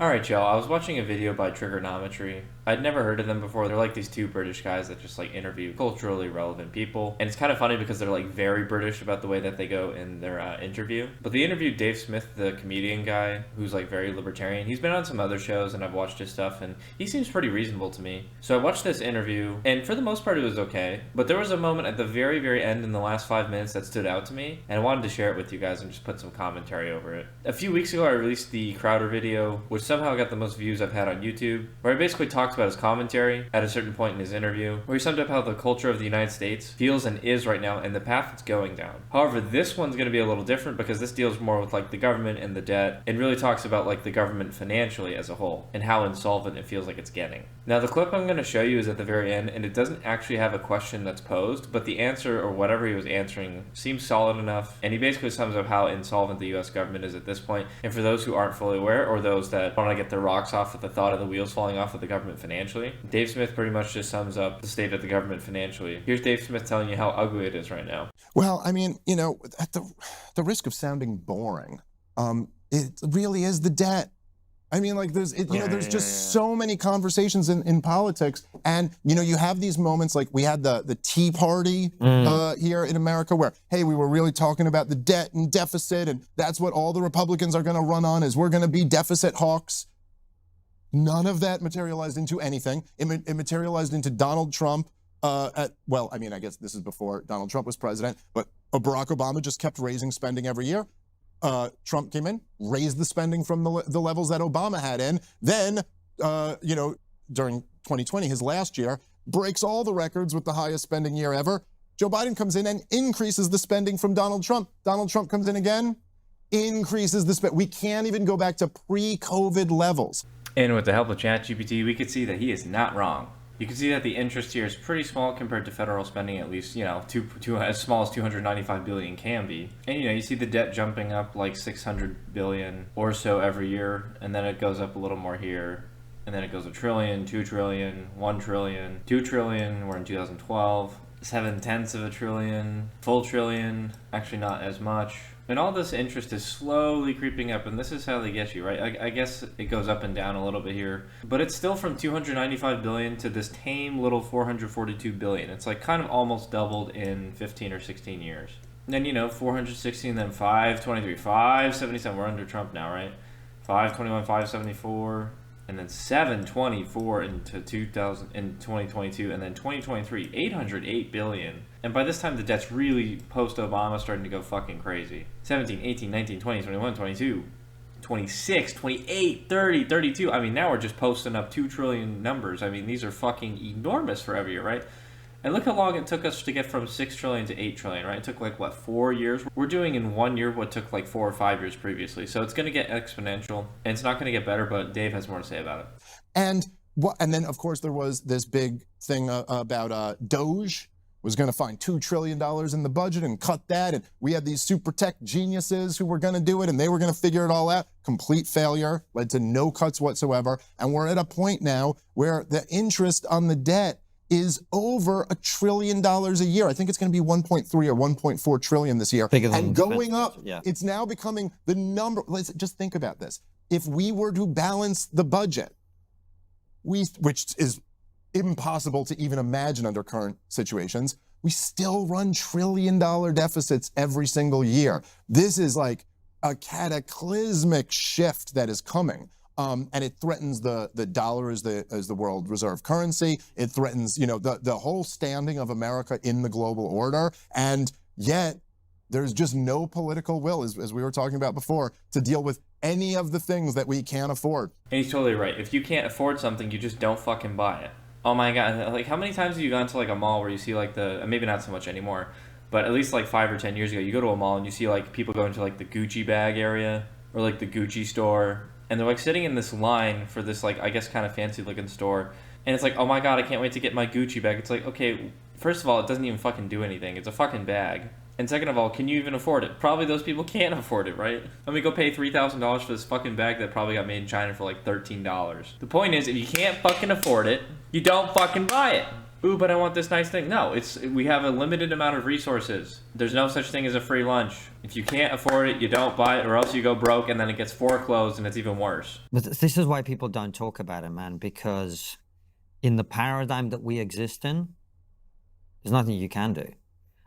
Alright, y'all, I was watching a video by Triggernometry. I'd never heard of them before. They're like these two British guys that just like interview culturally relevant people. And it's kind of funny because they're like very British about the way that they go in their interview. But they interviewed Dave Smith, the comedian guy, who's like very libertarian. He's been on some other shows and I've watched his stuff and he seems pretty reasonable to me. So I watched this interview and for the most part it was okay. But there was a moment at the very, very end in the last 5 minutes that stood out to me. And I wanted to share it with you guys and just put some commentary over it. A few weeks ago I released the Crowder video, which somehow got the most views I've had on YouTube, where I basically talked about his commentary at a certain point in his interview, where he summed up how the culture of the United States feels and is right now and the path it's going down. However, this one's going to be a little different because this deals more with like the government and the debt and really talks about like the government financially as a whole and how insolvent it feels like it's getting. Now the clip I'm going to show you is at the very end and it doesn't actually have a question that's posed, but the answer or whatever he was answering seems solid enough, and he basically sums up how insolvent the US government is at this point. And for those who aren't fully aware or those that want to get their rocks off at the thought of the wheels falling off of the government financially, Dave Smith pretty much just sums up the state of the government financially. Here's Dave Smith telling you how ugly it is right now. Well, I mean, you know, at the risk of sounding boring, it really is the debt. I mean, like there's so many conversations in politics, and you know, you have these moments like we had the Tea Party here in America, where hey, we were really talking about the debt and deficit, and that's what all the Republicans are going to run on, is we're going to be deficit hawks. None of that materialized into anything. It materialized into Donald Trump. Well, I mean, I guess this is before Donald Trump was president, but Barack Obama just kept raising spending every year. Trump came in, raised the spending from the levels that Obama had in. Then, you know, during 2020, his last year, breaks all the records with the highest spending year ever. Joe Biden comes in and increases the spending from Donald Trump. Donald Trump comes in again, increases the spend. We can't even go back to pre-COVID levels. And with the help of ChatGPT, we could see that he is not wrong. You can see that the interest here is pretty small compared to federal spending, at least, you know, as small as 295 billion can be. And, you know, you see the debt jumping up like 600 billion or so every year, and then it goes up a little more here, and then it goes a trillion, 2 trillion, 1 trillion, 2 trillion, we're in 2012, 7/10 of a trillion, full trillion, actually not as much. And all this interest is slowly creeping up, and this is how they get you, right? I guess it goes up and down a little bit here, but it's still from 295 billion to this tame little 442 billion. It's like kind of almost doubled in 15 or 16 years. And then, you know, 416, then 523, 577, we're under Trump now, right? 521, 574, and then 724 into 2022, and then 2023, 808 billion. And by this time, the debt's really post-Obama starting to go fucking crazy. 17, 18, 19, 20, 21, 22, 26, 28, 30, 32. I mean, now we're just posting up 2 trillion numbers. I mean, these are fucking enormous for every year, right? And look how long it took us to get from 6 trillion to 8 trillion, right? It took like, what, 4 years? We're doing in 1 year what took like 4 or 5 years previously. So it's going to get exponential, and it's not going to get better, but Dave has more to say about it. And then, of course, there was this big thing about Doge was going to find $2 trillion in the budget and cut that. And we had these super tech geniuses who were going to do it, and they were going to figure it all out. Complete failure, led to no cuts whatsoever. And we're at a point now where the interest on the debt is over $1 trillion a year. I think it's going to be 1.3 or 1.4 trillion this year. And going up, it's now becoming the number. Let's just think about this. If we were to balance the budget, which is impossible to even imagine under current situations, we still run $1 trillion deficits every single year. This is like a cataclysmic shift that is coming. And it threatens the dollar as the world reserve currency. It threatens, you know, the whole standing of America in the global order. And yet there's just no political will, as we were talking about before, to deal with any of the things that we can't afford. And he's totally right. If you can't afford something, you just don't fucking buy it. Oh my God, like how many times have you gone to like a mall where you see like maybe not so much anymore, but at least like 5 or 10 years ago, you go to a mall and you see like people go into like the Gucci bag area or like the Gucci store, and they're like sitting in this line for this like, I guess, kind of fancy looking store. And it's like, oh my God, I can't wait to get my Gucci bag. It's like, okay, first of all, it doesn't even fucking do anything. It's a fucking bag. And second of all, can you even afford it? Probably those people can't afford it, right? Let me go pay $3,000 for this fucking bag that probably got made in China for like $13. The point is, if you can't fucking afford it, you don't fucking buy it. ooh, but I want this nice thing. No, we have a limited amount of resources. There's no such thing as a free lunch. If you can't afford it, you don't buy it, or else you go broke, and then it gets foreclosed, and it's even worse. But this is why people don't talk about it, man, because in the paradigm that we exist in, there's nothing you can do.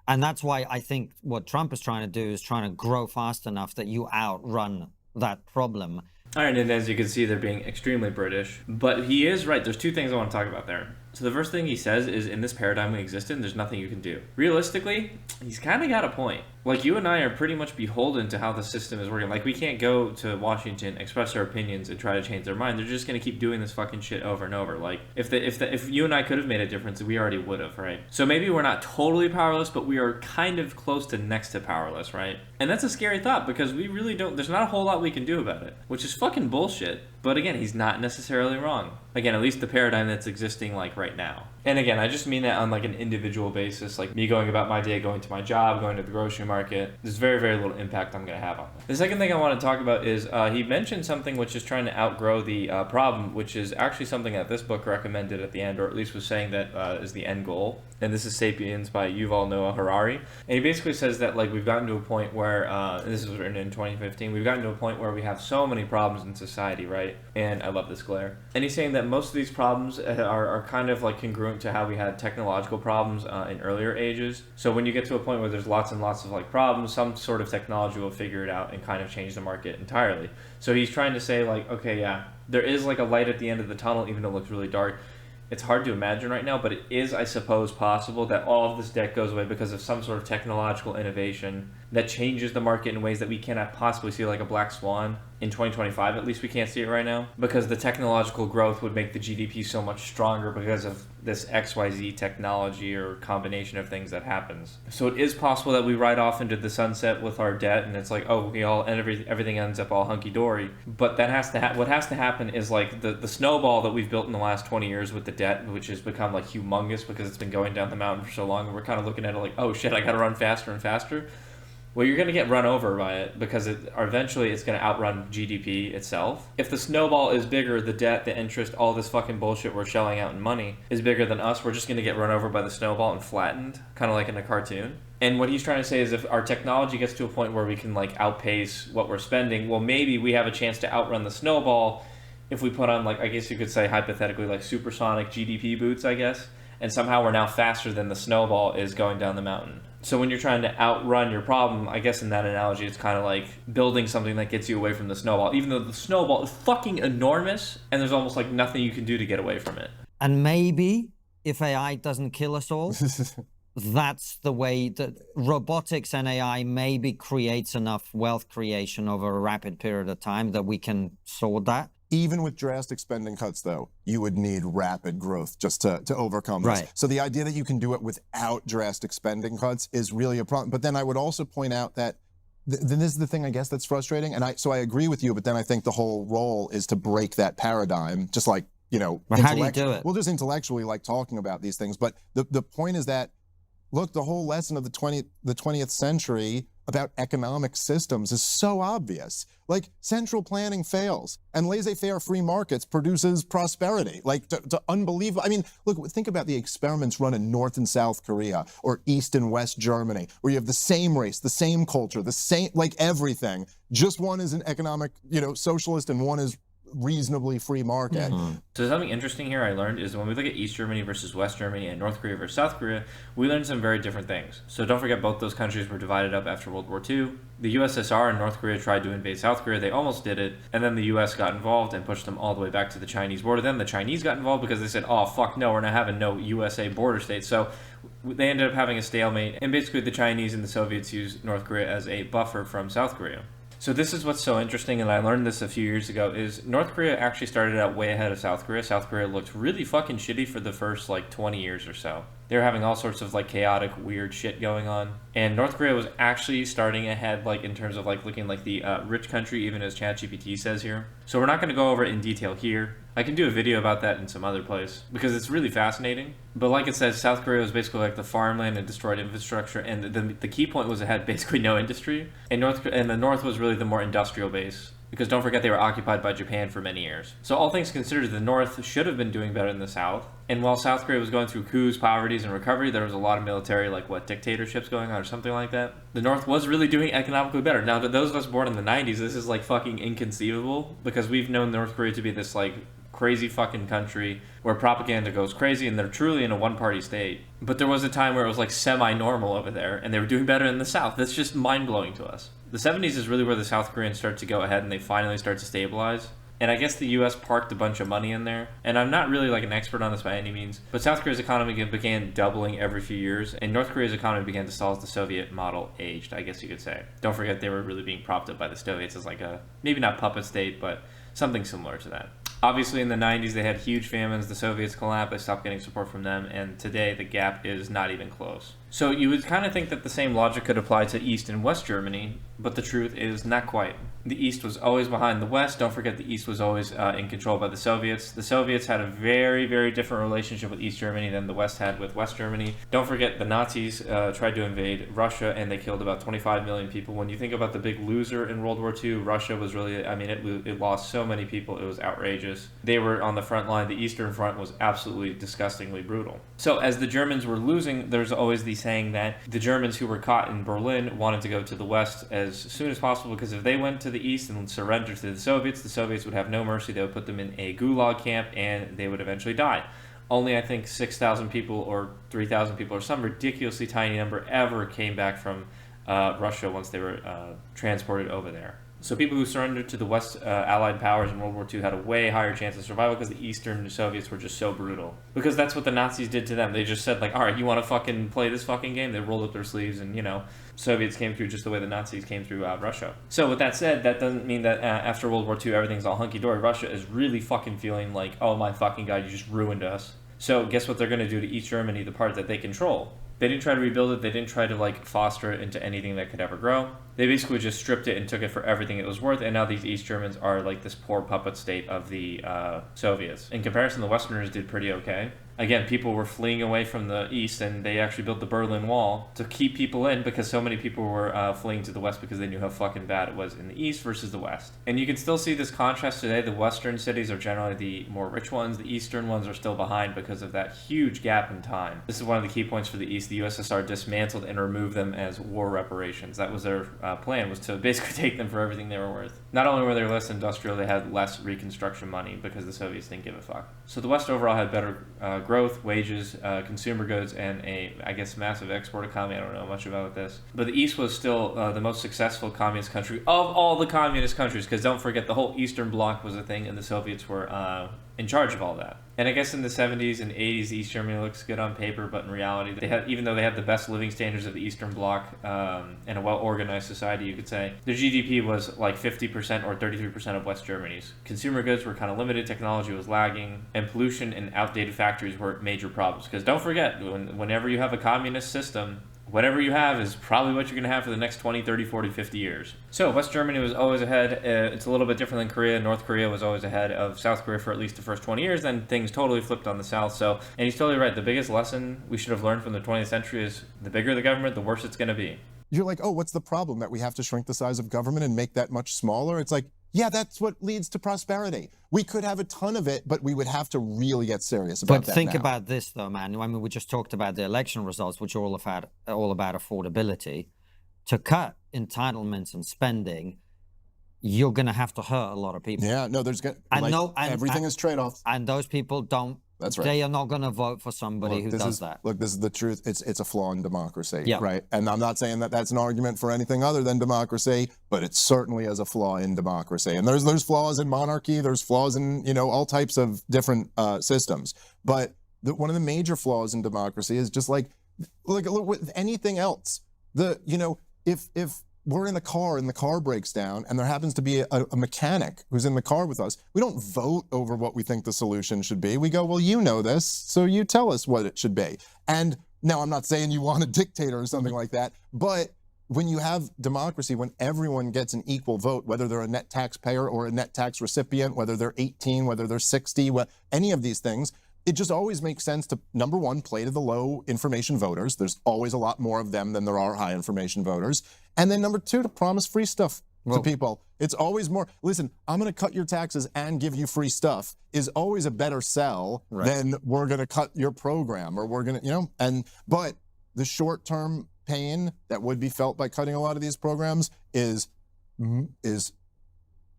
And that's why I think what Trump is trying to do is trying to grow fast enough that you outrun that problem. All right, and as you can see, they're being extremely British. But he is right. There's two things I want to talk about there. So the first thing he says is, in this paradigm we exist in, there's nothing you can do. Realistically, he's kind of got a point. Like, you and I are pretty much beholden to how the system is working. Like, we can't go to Washington, express our opinions, and try to change their mind. They're just going to keep doing this fucking shit over and over. Like, if you and I could have made a difference, we already would have, right? So maybe we're not totally powerless, but we are kind of close to next to powerless, right? And that's a scary thought, because we really don't, there's not a whole lot we can do about it, which is fucking bullshit. But again, he's not necessarily wrong. Again, at least the paradigm that's existing like right now. And again, I just mean that on like an individual basis, like me going about my day, going to my job, going to the grocery market. There's very, very little impact I'm going to have on that. The second thing I want to talk about is he mentioned something which is trying to outgrow the problem, which is actually something that this book recommended at the end, or at least was saying that is the end goal. And this is Sapiens by Yuval Noah Harari. And he basically says that like we've gotten to a point where, and this was written in 2015, we've gotten to a point where we have so many problems in society, right? And I love this glare. And he's saying that most of these problems are kind of like congruent to how we had technological problems in earlier ages. So when you get to a point where there's lots and lots of like problems, some sort of technology will figure it out and kind of change the market entirely. So he's trying to say like, okay, yeah, there is like a light at the end of the tunnel, even though it looks really dark. It's hard to imagine right now, but it is, I suppose, possible that all of this debt goes away because of some sort of technological innovation that changes the market in ways that we cannot possibly see, like a black swan. In 2025, at least we can't see it right now, because the technological growth would make the GDP so much stronger because of this XYZ technology or combination of things that happens. So it is possible that we ride off into the sunset with our debt, and it's like, oh, everything ends up all hunky-dory. But that has to what has to happen is like the snowball that we've built in the last 20 years with the debt, which has become like humongous because it's been going down the mountain for so long, and we're kind of looking at it like, oh shit, I gotta run faster and faster. Well, you're going to get run over by it because eventually it's going to outrun GDP itself. If the snowball is bigger, the debt, the interest, all this fucking bullshit we're shelling out in money is bigger than us, we're just going to get run over by the snowball and flattened, kind of like in a cartoon. And what he's trying to say is if our technology gets to a point where we can like outpace what we're spending, well, maybe we have a chance to outrun the snowball if we put on, like, I guess you could say hypothetically, like supersonic GDP boots, I guess. And somehow we're now faster than the snowball is going down the mountain. So when you're trying to outrun your problem, I guess in that analogy, it's kind of like building something that gets you away from the snowball, even though the snowball is fucking enormous and there's almost like nothing you can do to get away from it. And maybe if AI doesn't kill us all, that's the way that robotics and AI maybe creates enough wealth creation over a rapid period of time that we can sort that. Even with drastic spending cuts, though, you would need rapid growth just to overcome this. Right. So the idea that you can do it without drastic spending cuts is really a problem. But then I would also point out that then this is the thing, I guess, that's frustrating. And so I agree with you, but then I think the whole role is to break that paradigm, just like, you know, how do you do it? Well, just intellectually, like talking about these things. But the point is that, look, the whole lesson of the 20th century about economic systems is so obvious. Like, central planning fails, and laissez-faire free markets produces prosperity. Like, to unbelievable. I mean, look, think about the experiments run in North and South Korea, or East and West Germany, where you have the same race, the same culture, the same, like, everything. Just one is an economic, you know, socialist, and one is reasonably free market. Mm-hmm. So something interesting here I learned is when we look at East Germany versus West Germany and North Korea versus South Korea, we learned some very different things. So don't forget, both those countries were divided up after World War II. The USSR and North Korea tried to invade South Korea. They almost did it. And then the US got involved and pushed them all the way back to the Chinese border. Then the Chinese got involved because they said, oh, fuck no, we're not having no USA border states. So they ended up having a stalemate. And basically the Chinese and the Soviets used North Korea as a buffer from South Korea. So this is what's so interesting, and I learned this a few years ago, is North Korea actually started out way ahead of South Korea. South Korea looked really fucking shitty for the first, like, 20 years or so. They were having all sorts of, like, chaotic, weird shit going on. And North Korea was actually starting ahead, like, in terms of, like, looking like the rich country, even as ChatGPT says here. So we're not going to go over it in detail here. I can do a video about that in some other place, because it's really fascinating. But like it says, South Korea was basically like the farmland and destroyed infrastructure, and the key point was it had basically no industry. And the North was really the more industrial base. because don't forget they were occupied by Japan for many years. So all things considered, the North should have been doing better than the South. And while South Korea was going through coups, poverties, and recovery, there was a lot of military, dictatorships going on or something like that. The North was really doing economically better. Now, to those of us born in the 90s, this is fucking inconceivable, because we've known North Korea to be this crazy fucking country where propaganda goes crazy and they're truly in a one-party state. But there was a time where it was semi-normal over there and they were doing better in the South. That's just mind-blowing to us. The 70s is really where the South Koreans start to go ahead and they finally start to stabilize. And I guess the U.S. parked a bunch of money in there. And I'm not really an expert on this by any means, but South Korea's economy began doubling every few years, and North Korea's economy began to stall as the Soviet model aged, I guess you could say. Don't forget they were really being propped up by the Soviets as a, maybe not puppet state, but something similar to that. Obviously, in the 90s, they had huge famines. The Soviets collapsed. They stopped getting support from them. And today, the gap is not even close. So you would kind of think that the same logic could apply to East and West Germany, but the truth is not quite. The East was always behind the West. Don't forget the East was always in control by the Soviets. The Soviets had a very, very different relationship with East Germany than the West had with West Germany. Don't forget the Nazis tried to invade Russia, and they killed about 25 million people. When you think about the big loser in World War II, Russia was really, it lost so many people. It was outrageous. They were on the front line. The Eastern Front was absolutely disgustingly brutal. So as the Germans were losing, there's always the saying that the Germans who were caught in Berlin wanted to go to the West as soon as possible, because if they went to the East and surrendered to the Soviets would have no mercy. They would put them in a gulag camp and they would eventually die. Only, I think, 6,000 people or 3,000 people or some ridiculously tiny number ever came back from Russia once they were transported over there. So people who surrendered to the West Allied powers in World War II had a way higher chance of survival because the Eastern Soviets were just so brutal. Because that's what the Nazis did to them. They just said, all right, you want to fucking play this fucking game? They rolled up their sleeves and, Soviets came through just the way the Nazis came through Russia. So with that said, that doesn't mean that after World War II everything's all hunky-dory. Russia is really fucking feeling like, oh my fucking god, you just ruined us. So guess what they're going to do to East Germany, the part that they control? They didn't try to rebuild it. They didn't try to foster it into anything that could ever grow. They basically just stripped it and took it for everything it was worth. And now these East Germans are this poor puppet state of the Soviets. In comparison, the Westerners did pretty okay. Again, people were fleeing away from the East, and they actually built the Berlin Wall to keep people in because so many people were fleeing to the West because they knew how fucking bad it was in the East versus the West. And you can still see this contrast today. The Western cities are generally the more rich ones. The Eastern ones are still behind because of that huge gap in time. This is one of the key points for the East. The USSR dismantled and removed them as war reparations. That was their plan, was to basically take them for everything they were worth. Not only were they less industrial, they had less reconstruction money because the Soviets didn't give a fuck. So the West overall had better growth, wages, consumer goods, and a, massive export economy. I don't know much about this. But the East was still the most successful communist country of all the communist countries, because don't forget, the whole Eastern Bloc was a thing, and the Soviets were in charge of all that. And I guess in the 70s and 80s, East Germany looks good on paper, but in reality, they had, even though they had the best living standards of the Eastern Bloc and a well-organized society, you could say, their GDP was 50% or 33% of West Germany's. Consumer goods were kind of limited, technology was lagging, and pollution and outdated factories were major problems. Because don't forget, whenever you have a communist system, whatever you have is probably what you're going to have for the next 20, 30, 40, 50 years. So West Germany was always ahead. It's a little bit different than Korea. North Korea was always ahead of South Korea for at least the first 20 years. Then things totally flipped on the South. So, and he's totally right. The biggest lesson we should have learned from the 20th century is the bigger the government, the worse it's going to be. You're like, oh, what's the problem? That we have to shrink the size of government and make that much smaller? It's like, yeah, that's what leads to prosperity. We could have a ton of it, but we would have to really get serious about that. But think about this, though, man. I mean, we just talked about the election results, which are all about affordability. To cut entitlements and spending, you're going to have to hurt a lot of people. Yeah, no, everything is trade-offs. And those people don't. That's right. They are not going to vote for somebody who does that. Look, this is the truth. It's a flaw in democracy, yeah. Right? And I'm not saying that that's an argument for anything other than democracy, but it certainly is a flaw in democracy. And there's flaws in monarchy. There's flaws in all types of different systems. But one of the major flaws in democracy is just look with anything else. If we're in a car and the car breaks down and there happens to be a mechanic who's in the car with us, we don't vote over what we think the solution should be. We go, well, you know this, so you tell us what it should be. And now I'm not saying you want a dictator or something like that, but when you have democracy, when everyone gets an equal vote, whether they're a net taxpayer or a net tax recipient, whether they're 18, whether they're 60, any of these things, it just always makes sense to, number one, play to the low information voters. There's always a lot more of them than there are high information voters. And then number two, to promise free stuff. to people. It's always more, listen, I'm going to cut your taxes and give you free stuff is always a better sell than we're going to cut your program or we're going to, but the short-term pain that would be felt by cutting a lot of these programs is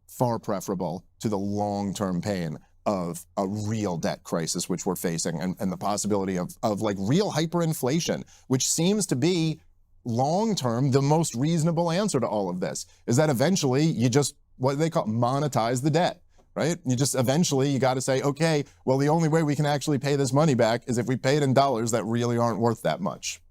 far preferable to the long-term pain of a real debt crisis, which we're facing, and the possibility of like real hyperinflation, which seems to be long-term the most reasonable answer to all of this, is that eventually you just, what they call monetize the debt, right? You just eventually you got to say, okay, well, the only way we can actually pay this money back is if we pay it in dollars that really aren't worth that much.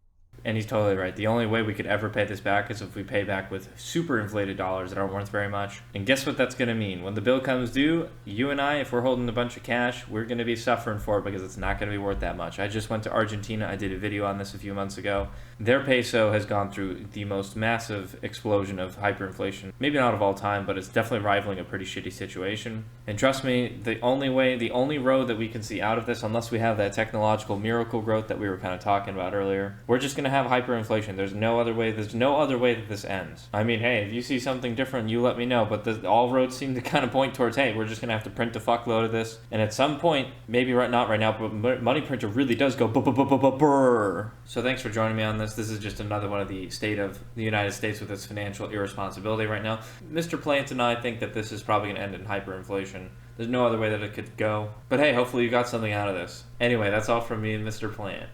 And he's totally right. The only way we could ever pay this back is if we pay back with super inflated dollars that aren't worth very much. And guess what that's going to mean? When the bill comes due, you and I, if we're holding a bunch of cash, we're going to be suffering for it because it's not going to be worth that much. I just went to Argentina. I did a video on this a few months ago. Their peso has gone through the most massive explosion of hyperinflation. Maybe not of all time, but it's definitely rivaling a pretty shitty situation. And trust me, the only road that we can see out of this, unless we have that technological miracle growth that we were kind of talking about earlier, we're just going to have hyperinflation. There's no other way that this ends. I mean, hey, if you see something different, you let me know. But all roads seem to kind of point towards, hey, we're just going to have to print a fuckload of this. And at some point, maybe not right now, but money printer really does go brr. So thanks for joining me on this. This is just another one of the state of the United States with its financial irresponsibility right now. Mr. Plant and I think that this is probably going to end in hyperinflation. There's no other way that it could go. But hey, hopefully you got something out of this. Anyway, that's all from me and Mr. Plant.